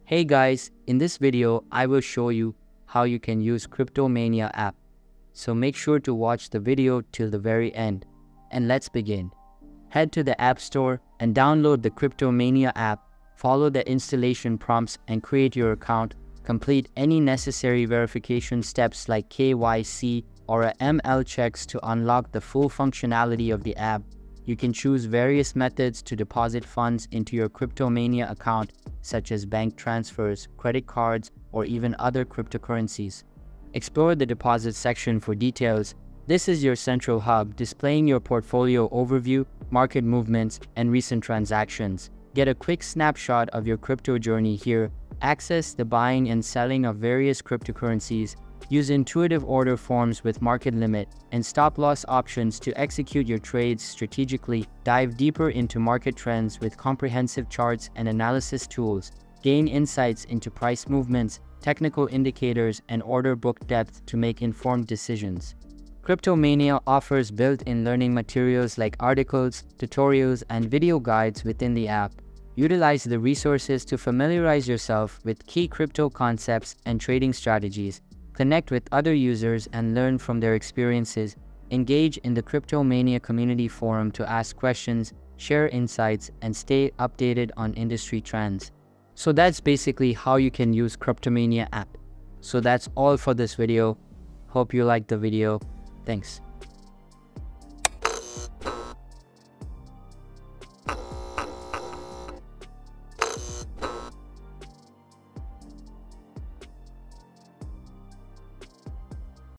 Hey guys, in this video, I will show you how you can use Cryptomania app. So make sure to watch the video till the very end. And let's begin. Head to the App Store and download the Cryptomania app. Follow the installation prompts and create your account. Complete any necessary verification steps like KYC or ML checks to unlock the full functionality of the app. You can choose various methods to deposit funds into your Cryptomania account, such as bank transfers, credit cards, or even other cryptocurrencies. Explore the deposit section for details. This is your central hub, displaying your portfolio overview, market movements, and recent transactions. Get a quick snapshot of your crypto journey here. Access the buying and selling of various cryptocurrencies. Use intuitive order forms with market limit and stop-loss options to execute your trades strategically. Dive deeper into market trends with comprehensive charts and analysis tools. Gain insights into price movements, technical indicators, and order book depth to make informed decisions. Cryptomania offers built-in learning materials like articles, tutorials, and video guides within the app. Utilize the resources to familiarize yourself with key crypto concepts and trading strategies. Connect with other users and learn from their experiences. Engage in the Cryptomania community forum to ask questions, share insights, and stay updated on industry trends. So that's basically how you can use Cryptomania app. So that's all for this video. Hope you liked the video. Thanks.